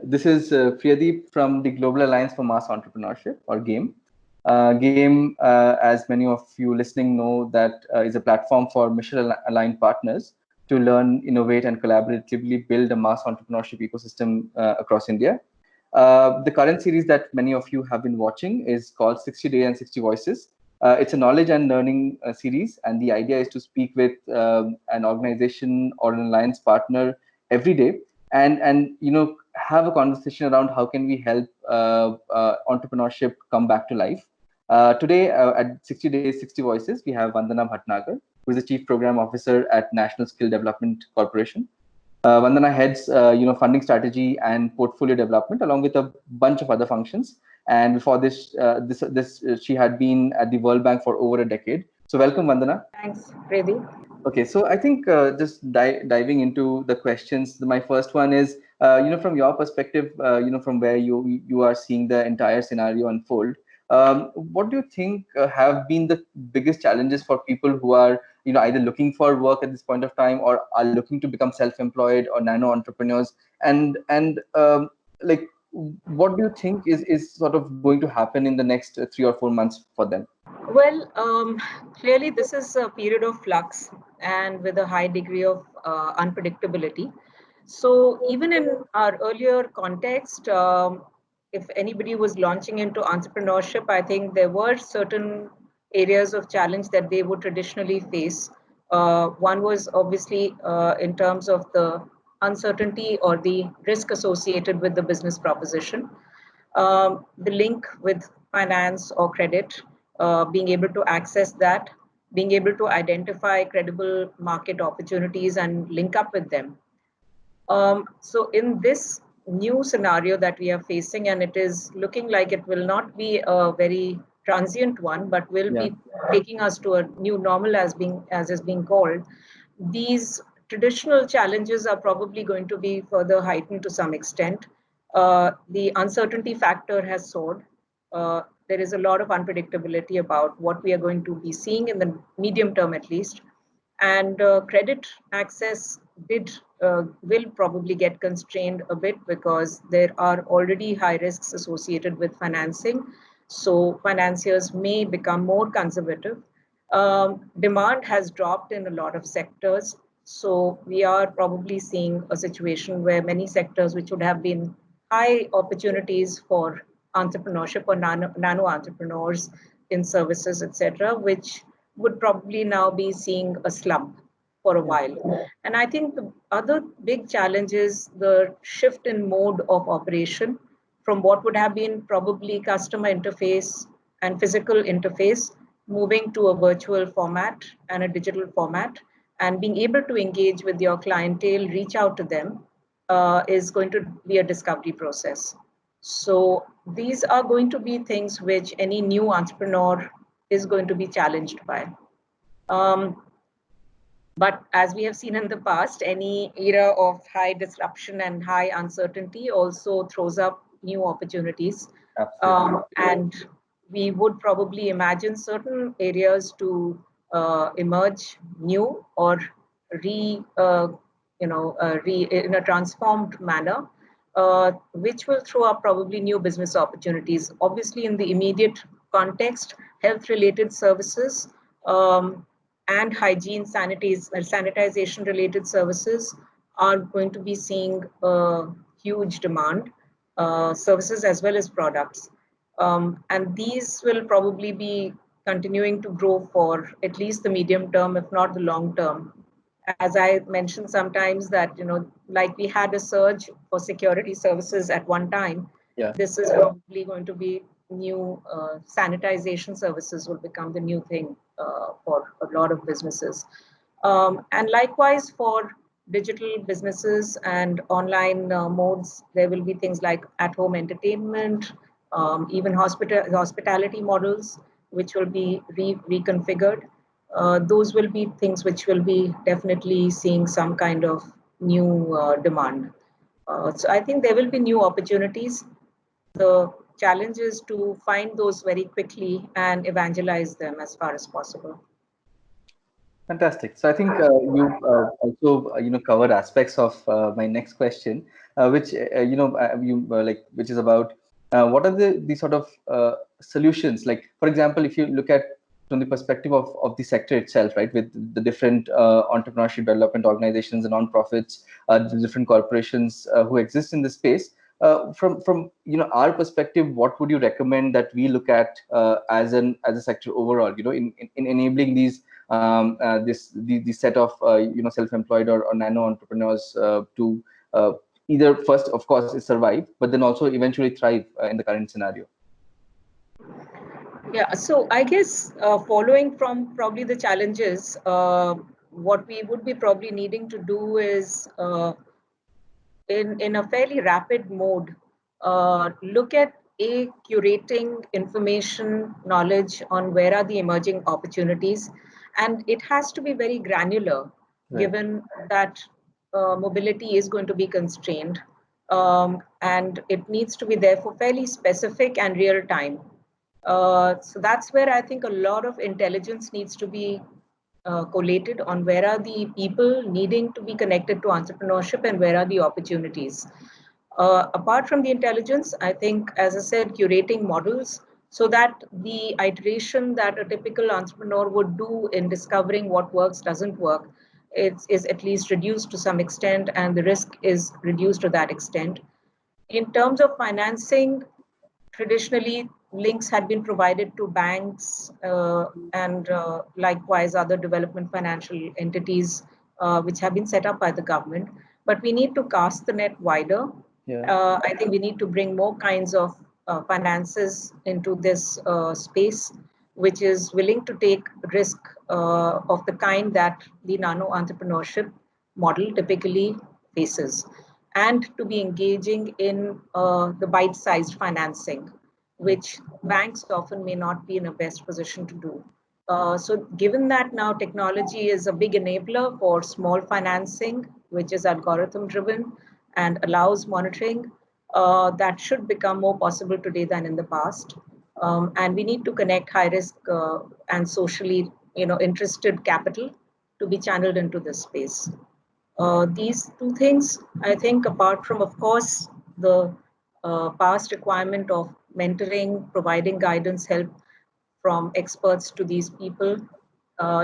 This is Priyadeep from the Global Alliance for Mass Entrepreneurship, or GAME. GAME, as many of you listening know, that is a platform for mission-aligned partners to learn, innovate, and collaboratively build a mass entrepreneurship ecosystem across India. The current series that many of you have been watching is called 60 Days and 60 Voices. It's a knowledge and learning series, and the idea is to speak with an organization or an alliance partner every day, and have a conversation around how can we help entrepreneurship come back to life. Today at 60 Days, 60 Voices, we have Vandana Bhatnagar, who is the Chief Program Officer at National Skill Development Corporation. Vandana heads, funding strategy and portfolio development, along with a bunch of other functions. And before this, she had been at the World Bank for over a decade. So welcome, Vandana. Thanks, Reddy. Okay, so I think just diving into the questions. My first one is, from your perspective, from where you are seeing the entire scenario unfold. What do you think have been the biggest challenges for people who are, either looking for work at this point of time, or are looking to become self-employed or nano entrepreneurs? And like, what do you think is sort of going to happen in the next 3 or 4 months for them? Well, clearly this is a period of flux and with a high degree of unpredictability. So even in our earlier context, if anybody was launching into entrepreneurship, I think there were certain areas of challenge that they would traditionally face. One was obviously in terms of the uncertainty or the risk associated with the business proposition, the link with finance or credit, being able to access that, being able to identify credible market opportunities and link up with them. So in this new scenario that we are facing, and it is looking like it will not be a very transient one, but will Yeah. be taking us to a new normal as is being called, these traditional challenges are probably going to be further heightened to some extent. The uncertainty factor has soared. There is a lot of unpredictability about what we are going to be seeing in the medium term, at least. And credit access will probably get constrained a bit because there are already high risks associated with financing. So financiers may become more conservative. Demand has dropped in a lot of sectors. So we are probably seeing a situation where many sectors which would have been high opportunities for entrepreneurship or nano entrepreneurs in services, etc., which would probably now be seeing a slump for a while. And I think the other big challenge is the shift in mode of operation from what would have been probably customer interface and physical interface, moving to a virtual format and a digital format, and being able to engage with your clientele, reach out to them, is going to be a discovery process. So these are going to be things which any new entrepreneur is going to be challenged by. But as we have seen in the past, any era of high disruption and high uncertainty also throws up new opportunities. And we would probably imagine certain areas to emerge new or in a transformed manner, which will throw up probably new business opportunities. Obviously, in the immediate context, health-related services and hygiene, sanitization-related services are going to be seeing a huge demand, services as well as products. And these will probably be continuing to grow for at least the medium term, if not the long term. As I mentioned sometimes that, like we had a surge for security services at one time, this is probably going to be new. Sanitization services will become the new thing for a lot of businesses. And likewise for digital businesses and online modes, there will be things like at-home entertainment, even hospitality models, which will be reconfigured. Those will be things which will be definitely seeing some kind of new demand. So I think there will be new opportunities. The challenge is to find those very quickly and evangelize them as far as possible. Fantastic. So I think you also covered aspects of my next question. which which is about what are the sort of solutions. Like, for example, if you look at from the perspective of the sector itself, right, with the different entrepreneurship development organizations and non-profits, the different corporations who exist in this space. From our perspective, what would you recommend that we look at as a sector overall? In enabling these the set of self-employed or nano entrepreneurs to either first, of course, survive, but then also eventually thrive in the current scenario. Yeah, so I guess following from probably the challenges, what we would be probably needing to do is in a fairly rapid mode, look at curating information, knowledge on where are the emerging opportunities, and it has to be very granular, Right. given that mobility is going to be constrained, and it needs to be therefore fairly specific and real time. So that's where I think a lot of intelligence needs to be collated on where are the people needing to be connected to entrepreneurship and where are the opportunities. Apart from the intelligence, I think, as I said, curating models so that the iteration that a typical entrepreneur would do in discovering what works, doesn't work, is at least reduced to some extent, and the risk is reduced to that extent. In terms of financing, traditionally links had been provided to banks and likewise other development financial entities which have been set up by the government. But we need to cast the net wider. Yeah. I think we need to bring more kinds of finances into this space, which is willing to take risk of the kind that the nano entrepreneurship model typically faces, and to be engaging in the bite-sized financing, which banks often may not be in a best position to do. So given that now technology is a big enabler for small financing, which is algorithm driven and allows monitoring, that should become more possible today than in the past. And we need to connect high risk and socially interested capital to be channeled into this space. These two things, I think, apart from, of course, the past requirement of mentoring, providing guidance, help from experts to these people,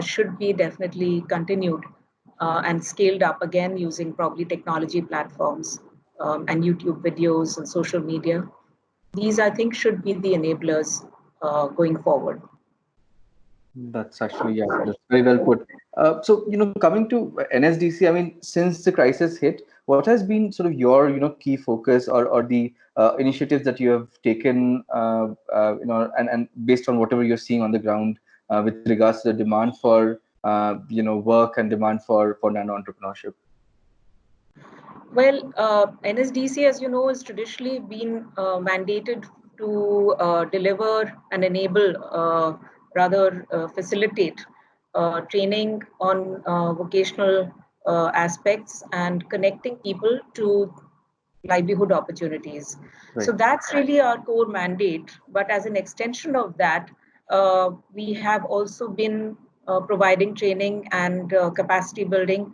should be definitely continued and scaled up again using probably technology platforms and YouTube videos and social media. These, I think, should be the enablers going forward. That's actually, yeah, that's very well put. So, coming to NSDC, I mean, since the crisis hit, what has been sort of your, key focus or the initiatives that you have taken, and based on whatever you're seeing on the ground with regards to the demand for, work and demand for nano entrepreneurship? Well, NSDC, as you know, has traditionally been mandated to deliver and enable, rather facilitate training on vocational aspects and connecting people to livelihood opportunities. Right. So that's really our core mandate. But as an extension of that, we have also been providing training and capacity building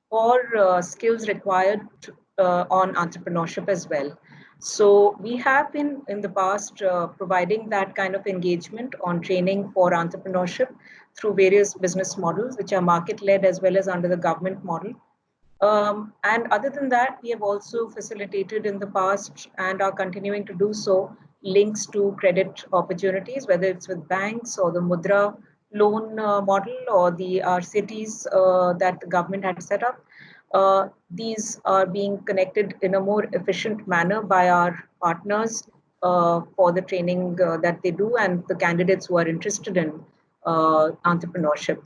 for skills required on entrepreneurship as well. So we have been in the past providing that kind of engagement on training for entrepreneurship through various business models, which are market-led as well as under the government model. And other than that, we have also facilitated in the past and are continuing to do so links to credit opportunities, whether it's with banks or the Mudra loan model or the cities that the government had set up. These are being connected in a more efficient manner by our partners for the training that they do and the candidates who are interested in entrepreneurship.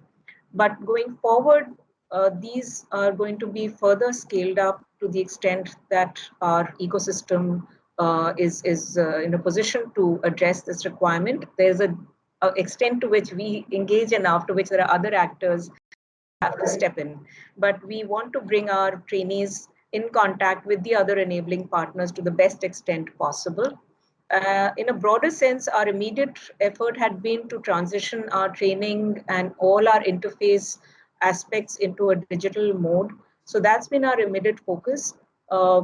But going forward, these are going to be further scaled up to the extent that our ecosystem is in a position to address this requirement. There's a extent to which we engage and after which there are other actors have to step in. But we want to bring our trainees in contact with the other enabling partners to the best extent possible. In a broader sense, our immediate effort had been to transition our training and all our interface aspects into a digital mode. So that's been our immediate focus.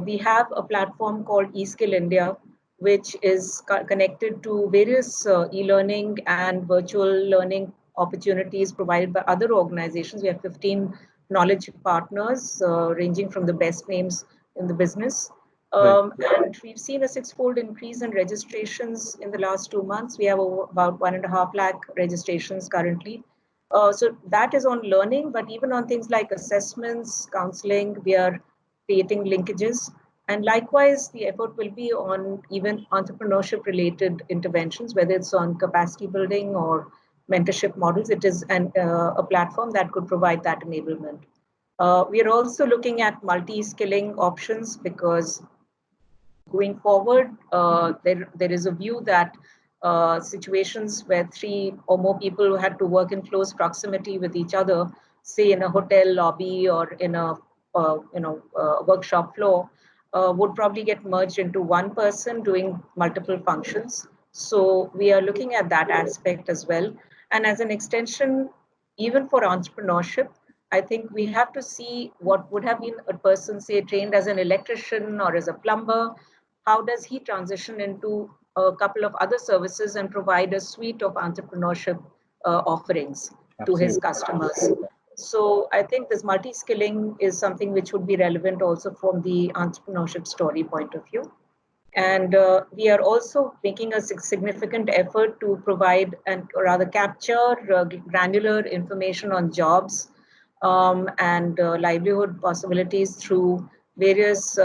We have a platform called eSkill India, which is connected to various e-learning and virtual learning opportunities provided by other organizations. We have 15 knowledge partners, ranging from the best names in the business. Right. And we've seen a six-fold increase in registrations in the last 2 months. We have about 1.5 lakh registrations currently. So that is on learning, but even on things like assessments, counseling, we are creating linkages. And likewise, the effort will be on even entrepreneurship related interventions, whether it's on capacity building or mentorship models. It is a platform that could provide that enablement. We are also looking at multi-skilling options because going forward, there is a view that situations where three or more people had to work in close proximity with each other, say in a hotel lobby or in a workshop floor, would probably get merged into one person doing multiple functions. So we are looking at that aspect as well. And as an extension, even for entrepreneurship, I think we have to see what would have been a person, say, trained as an electrician or as a plumber. How does he transition into a couple of other services and provide a suite of entrepreneurship offerings to his Absolutely. customers? So I think this multi-skilling is something which would be relevant also from the entrepreneurship story point of view. And we are also making a significant effort to provide and or rather capture granular information on jobs and livelihood possibilities through various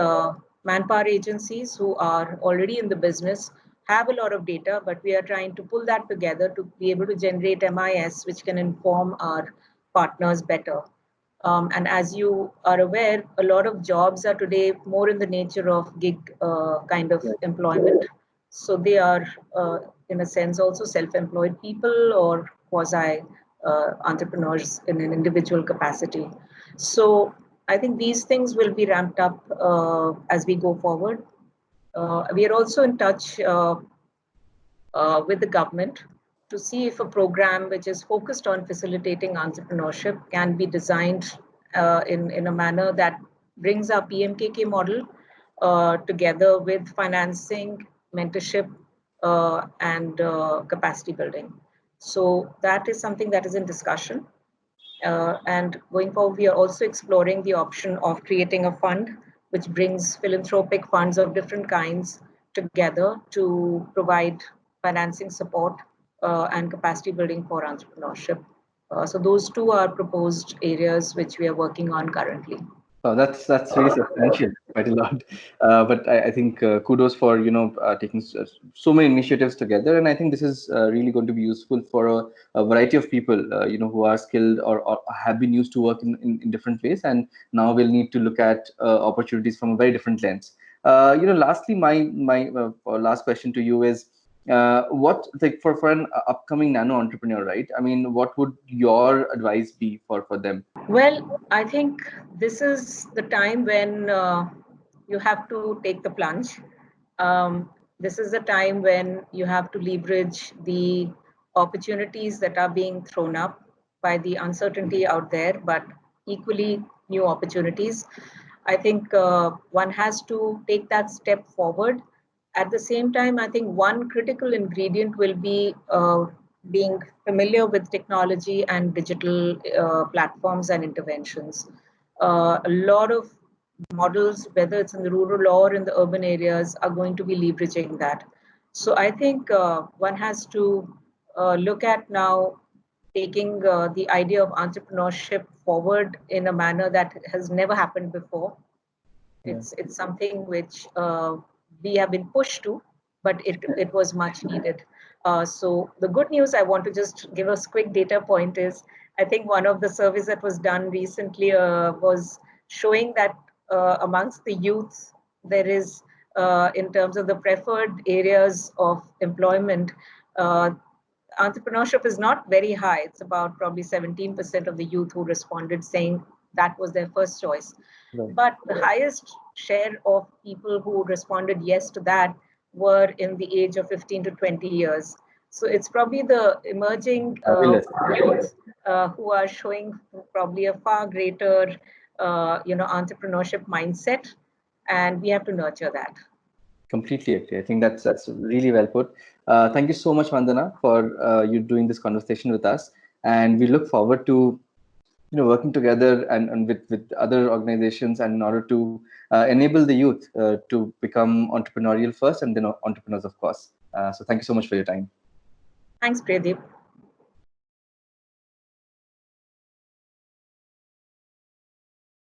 manpower agencies who are already in the business, have a lot of data, but we are trying to pull that together to be able to generate MIS, which can inform our partners better. And as you are aware, a lot of jobs are today more in the nature of gig kind of employment. So they are, in a sense, also self-employed people or quasi entrepreneurs in an individual capacity. So I think these things will be ramped up as we go forward. We are also in touch with the government to see if a program which is focused on facilitating entrepreneurship can be designed in a manner that brings our PMKK model together with financing, mentorship, and capacity building. So that is something that is in discussion. And going forward, we are also exploring the option of creating a fund which brings philanthropic funds of different kinds together to provide financing support and capacity building for entrepreneurship. So those two are proposed areas which we are working on currently. Oh, that's really substantial, quite a lot. But I think kudos for taking so many initiatives together, and I think this is really going to be useful for a variety of people, who are skilled or have been used to work in different ways, and now will need to look at opportunities from a very different lens. Lastly, my last question to you is, what like for an upcoming nano entrepreneur, right? I mean, what would your advice be for them? Well, I think this is the time when you have to take the plunge. This is the time when you have to leverage the opportunities that are being thrown up by the uncertainty out there, but equally new opportunities. I think one has to take that step forward. At the same time, I think one critical ingredient will be being familiar with technology and digital platforms and interventions. A lot of models, whether it's in the rural or in the urban areas, are going to be leveraging that. So I think one has to look at now taking the idea of entrepreneurship forward in a manner that has never happened before. Yeah. It's something which we have been pushed to, but it was much needed. So the good news I want to just give a quick data point is I think one of the surveys that was done recently was showing that amongst the youth there is in terms of the preferred areas of employment. Uh, Entrepreneurship is not very high. It's about probably 17% of the youth who responded saying that was their first choice. Right. But the highest share of people who responded yes to that were in the age of 15 to 20 years. So it's probably the emerging Fabulous. youth who are showing probably a far greater, entrepreneurship mindset. and we have to nurture that. Completely agree. I think that's really well put. Thank you so much, Vandana, for you doing this conversation with us, and we look forward to working together and with other organizations and in order to enable the youth to become entrepreneurial first and then entrepreneurs, of course. So thank you so much for your time. Thanks, Pradeep.